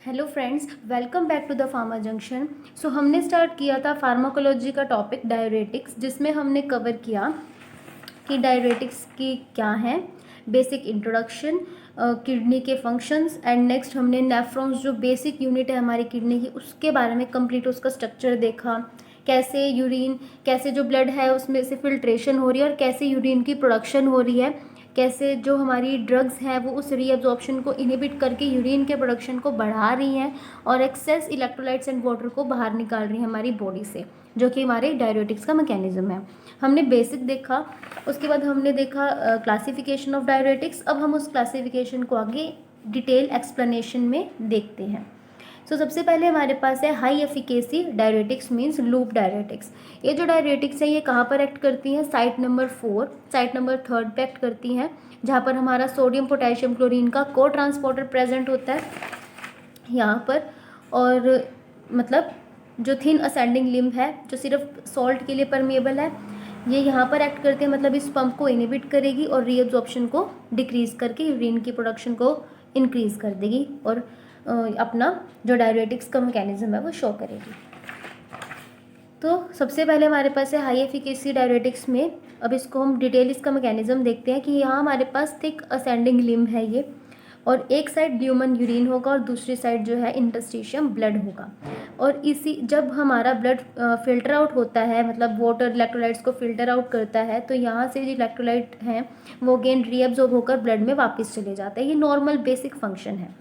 Hello friends, welcome back to the Pharma Junction. So हमने start किया था pharmacology का टॉपिक डायरेटिक्स, जिसमें हमने कवर किया कि डायरेटिक्स की क्या है, बेसिक इंट्रोडक्शन, किडनी के फंक्शंस एंड नेक्स्ट हमने नेफ्रॉन्स जो बेसिक यूनिट है हमारी किडनी की उसके बारे में कंप्लीट उसका स्ट्रक्चर देखा। कैसे जो ब्लड है उसमें से फिल्ट्रेशन हो रही है और कैसे यूरिन की प्रोडक्शन हो रही है, कैसे जो हमारी ड्रग्स हैं वो उस रीअब्जॉर्प्शन को इनहिबिट करके यूरिन के प्रोडक्शन को बढ़ा रही हैं और एक्सेस इलेक्ट्रोलाइट्स एंड वाटर को बाहर निकाल रही हैं हमारी बॉडी से, जो कि हमारे डायरेटिक्स का मैकेनिज्म है। हमने बेसिक देखा, उसके बाद हमने देखा क्लासिफिकेशन ऑफ डायरेटिक्स। अब हम उस क्लासिफिकेशन को आगे डिटेल एक्सप्लेनेशन में देखते हैं। सबसे पहले हमारे पास है high efficacy diuretics means loop diuretics. ये जो डायरेटिक्स है ये कहाँ पर एक्ट करती हैं? साइट नंबर 4, साइट नंबर 3 पे एक्ट करती हैं, जहाँ पर हमारा सोडियम पोटेशियम क्लोरीन का को ट्रांसपोर्टर प्रेजेंट होता है यहाँ पर। और मतलब जो थिन असेंडिंग लिम्ब है जो सिर्फ सॉल्ट के लिए परमेबल है, ये यहाँ पर एक्ट करते हैं, मतलब इस पंप को इनहिबिट करेगी और रीअब्जॉर्प्शन को डिक्रीज करके यूरिन की प्रोडक्शन को इंक्रीज कर देगी और अपना जो डायरेटिक्स का मैकेनिज्म है वो शो करेगी। तो सबसे पहले हमारे पास है हाई एफिकेसी डायरेटिक्स में। अब इसको हम डिटेल इसका मैकेनिज्म देखते हैं कि यहाँ हमारे पास थिक असेंडिंग लिम्ब है ये, और एक साइड ल्यूमन यूरिन होगा और दूसरी साइड जो है इंटरस्टिशियम ब्लड होगा। और इसी जब हमारा ब्लड फिल्टर आउट होता है, मतलब वाटर इलेक्ट्रोलाइट्स को फिल्टर आउट करता है, तो यहाँ से जो इलेक्ट्रोलाइट हैं वो अगेन रीअब्जॉर्ब होकर ब्लड में वापस चले जाता है। ये नॉर्मल बेसिक फंक्शन है।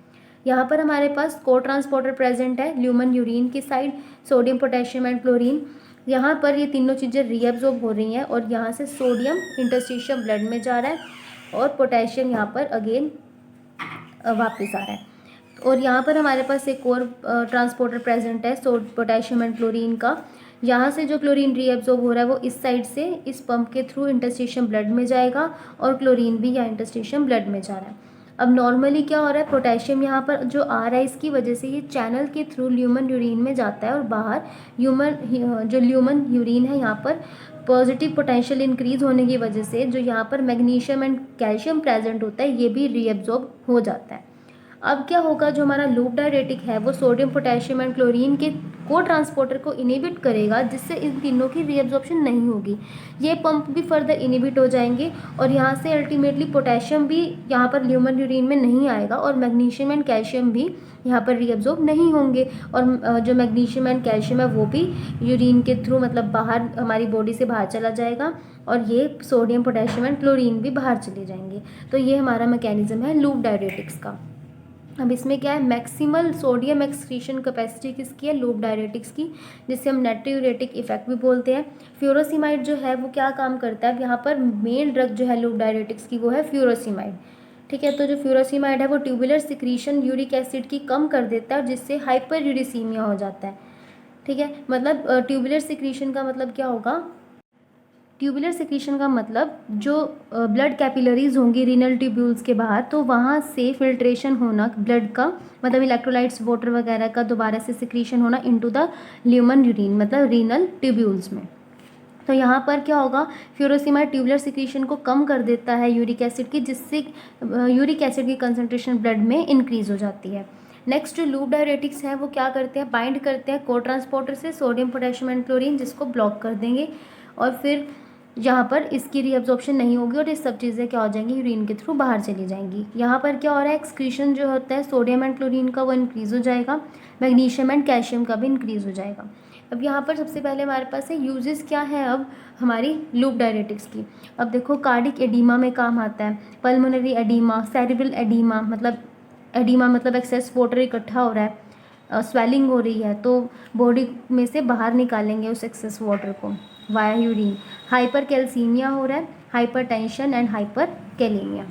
यहाँ पर हमारे पास को ट्रांसपोर्टर प्रेजेंट है, ल्यूमन यूरिन की side, sodium potassium and chlorine. यहाँ पर ये तीनों चीज़ें रीअब्जॉर्ब हो रही हैं और यहाँ से सोडियम इंटरस्टिशियम ब्लड में जा रहा है और पोटेशियम यहाँ पर अगेन वापस आ रहा है। और यहाँ पर हमारे पास एक और ट्रांसपोर्टर प्रेजेंट है पोटेशियम एंड क्लोरीन का। यहाँ से जो क्लोरीन रीअब्जॉर्ब हो रहा है वो इस साइड से इस पंप के थ्रू इंटरस्टिशियम ब्लड में जाएगा और क्लोरीन भी यहाँ इंटरस्टिशियम ब्लड में जा रहा है। अब नॉर्मली क्या हो रहा है, पोटेशियम यहाँ पर जो आ रहा है इसकी वजह से ये चैनल के थ्रू ल्यूमन यूरिन में जाता है और बाहर ल्यूमन यूरिन है यहाँ पर पॉजिटिव पोटेंशियल इंक्रीज होने की वजह से जो यहाँ पर मैग्नीशियम एंड कैल्शियम प्रेजेंट होता है ये भी रीअब्जॉर्ब हो जाता है। अब क्या होगा, जो हमारा लूप डायरेटिक है वो सोडियम पोटेशियम एंड क्लोरीन के को ट्रांसपोर्टर को इनहिबिट करेगा, जिससे इन तीनों की रीअब्जॉर्प्शन नहीं होगी। ये पंप भी फर्दर इनहिबिट हो जाएंगे और यहाँ से अल्टीमेटली पोटेशियम भी यहाँ पर ल्यूमन यूरिन में नहीं आएगा और मैग्नीशियम एंड कैल्शियम भी यहाँ पर रीअब्जॉर्ब नहीं होंगे। और जो मैग्नीशियम एंड कैल्शियम है वो भी यूरिन के थ्रू मतलब बाहर हमारी बॉडी से बाहर चला जाएगा और ये सोडियम पोटेशियम एंड क्लोरीन भी बाहर चले जाएंगे। तो ये हमारा मैकेनिज्म है लूप डायरेटिक्स का। अब इसमें क्या है, मैक्सिमल सोडियम एक्सक्रीशन कैपेसिटी किसकी है? लूप डायरेटिक्स की, जिसे हम नाइट्रियूरेटिक इफेक्ट भी बोलते हैं। फ्यूरोसिमाइड जो है वो क्या काम करता है? यहाँ पर मेन ड्रग जो है लूप डायरेटिक्स की वो है फ्यूरोसिमाइड। ठीक है, तो जो फ्यूरोसिमाइड है वो ट्यूबुलर सिक्रीशन यूरिक एसिड की कम कर देता है और जिससे हाइपर यूरिसीमिया हो जाता है। ठीक है, मतलब ट्यूबुलर सिक्रीशन का मतलब क्या होगा? ट्यूबुलर सिक्रीशन का मतलब जो ब्लड कैपिलरीज होंगी रीनल ट्यूब्यूल्स के बाहर, तो वहाँ से फिल्ट्रेशन होना ब्लड का, मतलब इलेक्ट्रोलाइट्स वाटर वगैरह का दोबारा से सिक्रीशन होना इनटू द ल्यूमन यूरिन, मतलब रीनल ट्यूब्यूल्स में। तो यहाँ पर क्या होगा, फ्यूरोसिमाइड ट्यूबुलर सिक्रीशन को कम कर देता है यूरिक एसिड की, जिससे यूरिक एसिड की कंसनट्रेशन ब्लड में इंक्रीज हो जाती है। नेक्स्ट जो लूप डायरेटिक्स हैं वो क्या करते हैं, बाइंड करते हैं को ट्रांसपोर्टर से सोडियम पोटेशियम एंड क्लोरीन, जिसको ब्लॉक कर देंगे और फिर यहाँ पर इसकी रीअब्जॉर्प्शन नहीं होगी और ये सब चीज़ें क्या हो जाएंगी, यूरिन के थ्रू बाहर चली जाएंगी। यहाँ पर क्या हो रहा है, एक्सक्रीशन जो होता है सोडियम एंड क्लोरीन का वो इंक्रीज़ हो जाएगा, मैग्नीशियम एंड कैल्शियम का भी इंक्रीज़ हो जाएगा। अब यहाँ पर सबसे पहले हमारे पास है यूजेस क्या है अब हमारी लूप डायरेटिक्स की। अब देखो, कार्डिक एडीमा में काम आता है, पल्मोनरी एडीमा, सेरेब्रल एडीमा, मतलब एक्सेस वाटर इकट्ठा हो रहा है, स्वेलिंग हो रही है, तो बॉडी में से बाहर निकालेंगे उस एक्सेस वाटर को वाया यूरिन। हाइपर कैल्सीमिया हो रहा है, hyper tension and hyper kalaemia.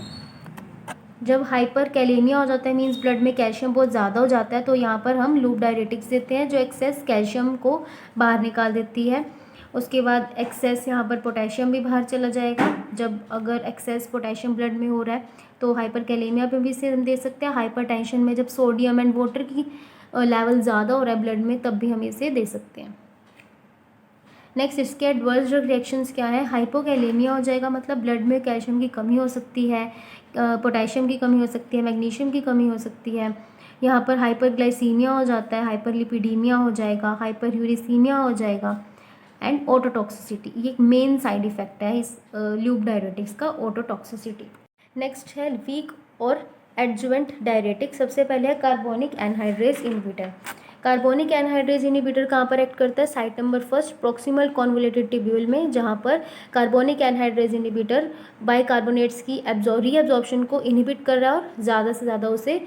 जब हाइपर कैलेमिया हो जाता है मीन्स ब्लड में कैल्शियम बहुत ज़्यादा हो जाता है, तो यहाँ पर हम लूप डायरेटिक्स देते हैं जो एक्सेस कैल्शियम को बाहर निकाल देती है। उसके बाद एक्सेस यहाँ पर पोटेशियम भी बाहर चला जाएगा। जब अगर एक्सेस पोटेशियम ब्लड में हो रहा है तो हाइपर कैलेमिया पे भी इसे हम दे सकते हैं। हाइपर टेंशन में जब सोडियम एंड वाटर की लेवल ज़्यादा हो रहा है ब्लड में तब भी हम इसे दे सकते हैं। नेक्स्ट इसके एडवर्स ड्रग रिएक्शंस क्या है, हाइपोकैलेमिया हो जाएगा, मतलब ब्लड में कैल्शियम की कमी हो सकती है, पोटेशियम की कमी हो सकती है, मैग्नीशियम की कमी हो सकती है। यहाँ पर हाइपरग्लाइसीमिया हो जाता है, हाइपरलिपिडीमिया हो जाएगा, हाइपरयूरिसीमिया हो जाएगा एंड ओटोटॉक्सिसिटी। ये एक मेन साइड इफेक्ट है इस लूप डायरेटिक्स का, ओटोटॉक्सिसिटी। नेक्स्ट है वीक और एडजुवेंट डायरेटिक। सबसे पहले है carbonic anhydrase inhibitor. Carbonic anhydrase inhibitor कहाँ पर एक्ट करता है? Site number first proximal convoluted tubule में, जहाँ पर कार्बोनिक एनहाइड्रेज इनहिबिटर बाइकार्बोनेट्स की रीअब्जॉर्प्शन को इनहिबिट कर रहा है और ज़्यादा से ज़्यादा उसे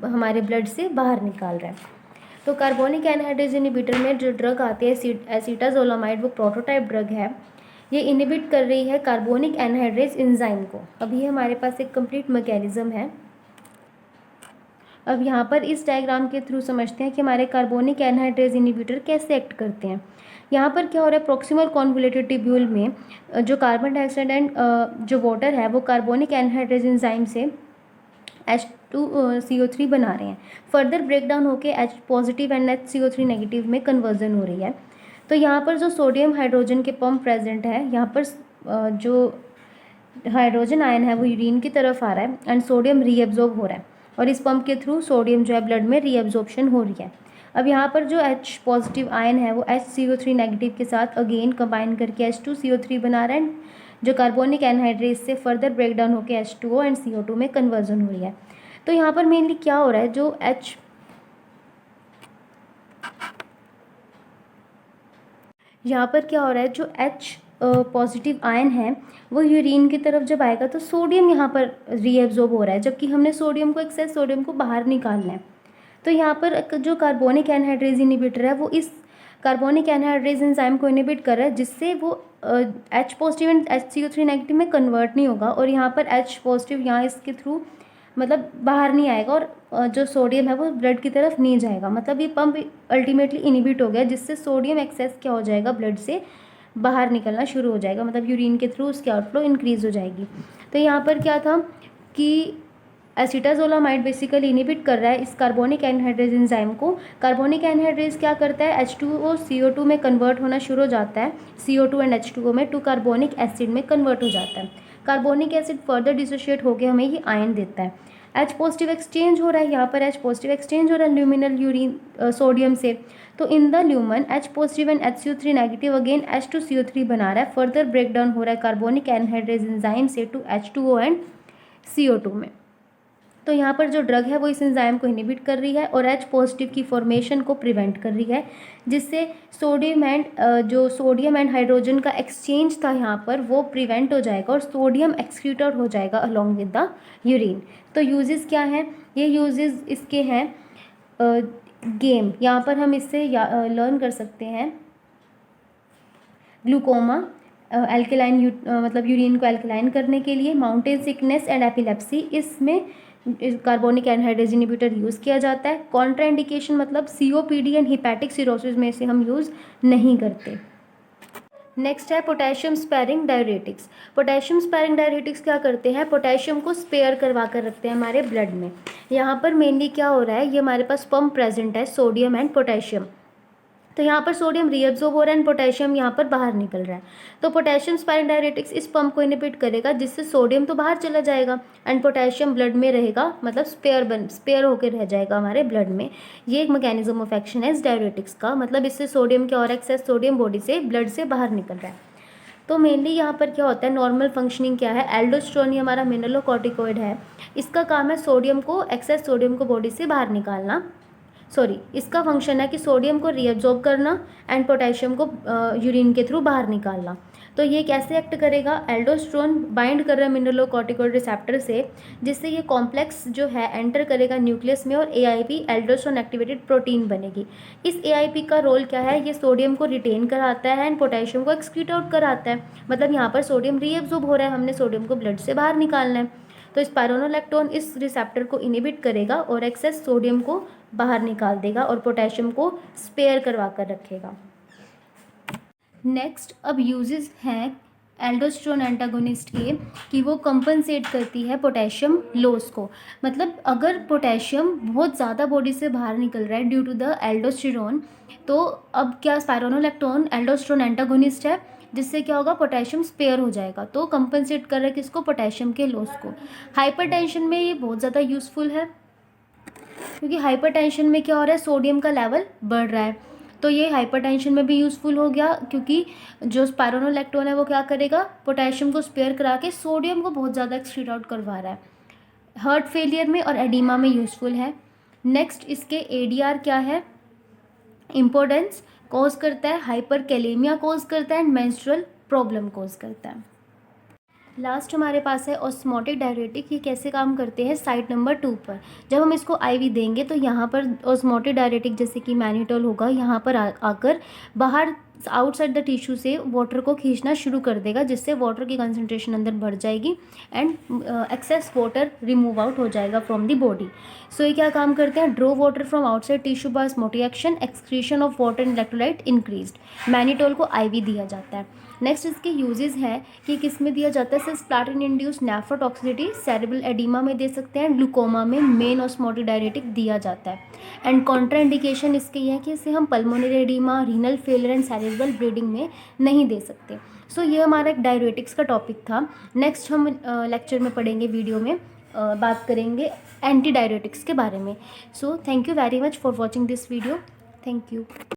हमारे ब्लड से बाहर निकाल रहा है। तो कार्बोनिक एनहाइड्रेज इनहिबिटर में जो ड्रग आती है एसीटाजोलामाइड, वो प्रोटोटाइप ड्रग है। ये इनहिबिट कर रही है कार्बोनिक एनहाइड्रेज एंजाइम को। अभी हमारे पास एक कंप्लीट मैकेनिज्म है। अब यहाँ पर इस डायग्राम के थ्रू समझते हैं कि हमारे कार्बोनिक एनहाइड्रेज इनहिबिटर कैसे एक्ट करते हैं। यहाँ पर क्या हो रहा है, प्रोक्सिमल कॉन्वोलेटेड ट्यूब्यूल में जो कार्बन डाइऑक्साइड एंड जो वाटर है वो कार्बोनिक एनहाइड्रेज एंजाइम से H2CO3 बना रहे हैं। फर्दर ब्रेकडाउन होकर H positive and HCO3 negative में कन्वर्जन हो रही है। तो यहाँ पर जो सोडियम हाइड्रोजन के पंप प्रेजेंट है, यहाँ पर जो हाइड्रोजन आयन है वो यूरिन की तरफ आ रहा है एंड सोडियम रीएब्जॉर्ब हो रहा है, और इस पंप के थ्रू सोडियम जो है ब्लड में रीएब्जॉर्प्शन हो रही है। अब यहाँ पर जो H पॉजिटिव आयन है वो HCO3 नेगेटिव के साथ अगेन कंबाइन करके H2CO3 बना रहा है, जो कार्बोनिक एनहाइड्रेज से फर्दर ब्रेकडाउन होकर H2O एंड CO2 में कन्वर्जन हो रही है। तो यहाँ पर मेनली क्या हो रहा है, जो यहाँ पर क्या हो रहा है, जो H पॉजिटिव आयन है वो यूरिन की तरफ जब आएगा तो सोडियम यहाँ पर रीएब्जॉर्ब हो रहा है, जबकि हमने सोडियम को एक्सेस सोडियम को बाहर निकालना है। तो यहाँ पर जो कार्बोनिक एनहाइड्रेज इनहिबिटर है वो इस कार्बोनिक एनहाइड्रेज एंजाइम को इनहिबिट कर रहा है, जिससे वो H positive and HCO3 negative में कन्वर्ट नहीं होगा, और यहाँ पर H पॉजिटिव यहाँ इसके थ्रू मतलब बाहर नहीं आएगा, और जो सोडियम है वो ब्लड की तरफ नहीं जाएगा। मतलब ये पंप अल्टीमेटली इनहिबिट हो गया, जिससे सोडियम एक्सेस क्या हो जाएगा, ब्लड से बाहर निकलना शुरू हो जाएगा, मतलब यूरिन के थ्रू उसकी आउटफ्लो इंक्रीज हो जाएगी। तो यहाँ पर क्या था कि एसीटाजोलामाइड बेसिकली इनहिबिट कर रहा है इस कार्बोनिक एनहाइड्रेज एंजाइम को। कार्बोनिक एनहाइड्रेज क्या करता है, H2O CO2 में कन्वर्ट होना शुरू हो जाता है, CO2 एंड H2O में टू कार्बोनिक एसिड में कन्वर्ट हो जाता है। कार्बोनिक एसिड फर्दर डिसोशिएट होकर हमें ये आयन देता है। H पॉजिटिव एक्सचेंज हो रहा है, यहाँ पर H पॉजिटिव एक्सचेंज हो रहा है ल्यूमिनल यूरिन सोडियम से। तो in the lumen H positive and HCO3 negative again H2CO3 बना रहा है, फर्दर ब्रेकडाउन हो रहा है कार्बोनिक एनहाइड्रेज एंजाइम से टू H2O एंड CO2 में। तो यहाँ पर जो ड्रग है वो इस एंजाइम को इनहिबिट कर रही है और H पॉजिटिव की फॉर्मेशन को प्रिवेंट कर रही है, जिससे सोडियम एंड हाइड्रोजन का एक्सचेंज था यहाँ पर वो प्रिवेंट हो जाएगा और सोडियम एक्सक्रीटेड हो जाएगा अलॉन्ग विद द यूरिन। तो यूजेस क्या हैं, ये यूजेस इसके हैं गेम, यहाँ पर हम इससे लर्न कर सकते हैं ग्लूकोमा एल्केलाइन मतलब यूरिन को एल्केलाइन करने के लिए, माउंटेन सिकनेस एंड एपिलेप्सी, इसमें कार्बोनिक एनहाइड्रेज इनहिबिटर यूज़ किया जाता है। कॉन्ट्राइंडिकेशन मतलब COPD एंड हिपैटिक सिरोसिस में इसे हम यूज़ नहीं करते। नेक्स्ट है potassium sparing diuretics. Potassium sparing diuretics क्या करते हैं, पोटेशियम को स्पेयर करवा कर रखते हैं हमारे ब्लड में। यहाँ पर मेनली क्या हो रहा है, ये हमारे पास पंप प्रेजेंट है सोडियम एंड पोटेशियम, तो यहाँ पर सोडियम रीअब्जॉर्ब हो रहा है एंड पोटेशियम यहाँ पर बाहर निकल रहा है। तो पोटेशियम स्पेयरिंग डायरेटिक्स इस पंप को इनहिबिट करेगा, जिससे सोडियम तो बाहर चला जाएगा एंड पोटेशियम ब्लड में रहेगा, मतलब स्पेयर होकर रह जाएगा हमारे ब्लड में। ये एक मैकेनिज्म ऑफ एक्शन है इस डायरेटिक्स का, मतलब इससे सोडियम क्या हो रहा है, एक्सेस सोडियम बॉडी से ब्लड से बाहर निकल रहा है। तो मेनली यहाँ पर क्या होता है, नॉर्मल फंक्शनिंग क्या है, एल्डोस्टेरोन हमारा मिनरलोकॉर्टिकॉइड है, इसका काम है सोडियम को, एक्सेस सोडियम को बॉडी से बाहर निकालना। इसका फंक्शन है कि सोडियम को रीअब्जॉर्ब करना एंड पोटेशियम को यूरिन के थ्रू बाहर निकालना। तो ये कैसे एक्ट करेगा, एल्डोस्टेरोन बाइंड कर रहा है मिनरलोकॉर्टिकॉइड रिसेप्टर से, जिससे ये कॉम्प्लेक्स जो है एंटर करेगा न्यूक्लियस में और AIP एल्डोस्टेरोन एक्टिवेटेड प्रोटीन बनेगी। इस AIP का रोल क्या है, ये सोडियम को रिटेन कराता है एंड पोटेशियम को एक्सक्रीट आउट कराता है, मतलब यहाँ पर सोडियम रीअब्जॉर्ब हो रहा है, हमने सोडियम को ब्लड से बाहर निकालना है। तो स्पाइरोनोलैक्टोन इस रिसेप्टर को इनहिबिट करेगा और एक्सेस सोडियम को बाहर निकाल देगा और पोटेशियम को स्पेयर करवा कर रखेगा। नेक्स्ट अब यूजेस हैं एल्डोस्टेरोन एंटागोनिस्ट के, कि वो कंपनसेट करती है पोटेशियम लॉस को। मतलब अगर पोटेशियम बहुत ज़्यादा बॉडी से बाहर निकल रहा है ड्यू टू द एल्डोस्टेरोन, तो अब क्या स्पाइरोनोलैक्टोन एल्डोस्टेरोन एंटागोनिस्ट है, जिससे क्या होगा, पोटेशियम स्पेयर हो जाएगा। तो कंपनसेट कर रहा है किसको, पोटेशियम के लॉस को। हाइपरटेंशन में ये बहुत ज़्यादा यूज़फुल है। क्योंकि हाइपरटेंशन में क्या हो रहा है, सोडियम का लेवल बढ़ रहा है, तो ये हाइपरटेंशन में भी यूज़फुल हो गया, क्योंकि जो स्पाइरोनोलैक्टोन है वो क्या करेगा, पोटेशियम को स्पेयर करा के सोडियम को बहुत ज़्यादा एक्सक्रीट आउट करवा रहा है। हार्ट फेलियर में और एडिमा में यूज़फुल है। नेक्स्ट इसके एडीआर क्या है, इम्पोर्टेंस, कॉज करता है हाइपरकैलेमिया, कॉज करता है एंड मेंस्ट्रुअल प्रॉब्लम कॉज करता है। लास्ट हमारे पास है ऑस्मोटिक डायरेटिक। ये कैसे काम करते हैं, साइट नंबर 2 पर जब हम इसको आईवी देंगे तो यहाँ पर ऑस्मोटिक डायरेटिक जैसे कि मैनिटोल होगा, यहाँ पर आकर बाहर आउटसाइड द टिश्यू से वाटर को खींचना शुरू कर देगा, जिससे वाटर की कंसंट्रेशन अंदर बढ़ जाएगी and excess water remove out हो जाएगा फ्रॉम द बॉडी। सो ये क्या काम करते हैं, draw water from outside tissue by osmotic action, excretion of water and electrolyte increased. Mannitol को आईवी दिया जाता है। नेक्स्ट इसके यूजेस है कि किस में दिया जाता है, सिर्फ प्लाटिन इंड्यूस नेफ्रोटॉक्सिसिटी, सेरेब्रल एडिमा में दे सकते हैं, ग्लूकोमा में मेन ऑस्मोटिक डायरेटिक दिया जाता है। एंड कॉन्ट्राइंडिकेशन इसके ये है कि इसे हम pulmonary oedema, renal failure and cerebral bleeding में नहीं दे सकते। सो ये हमारा एक डायरेटिक्स का टॉपिक था। नेक्स्ट हम लेक्चर में पढ़ेंगे, वीडियो में बात करेंगे एंटी डायरेटिक्स के बारे में। So thank you very much for watching this video. Thank you.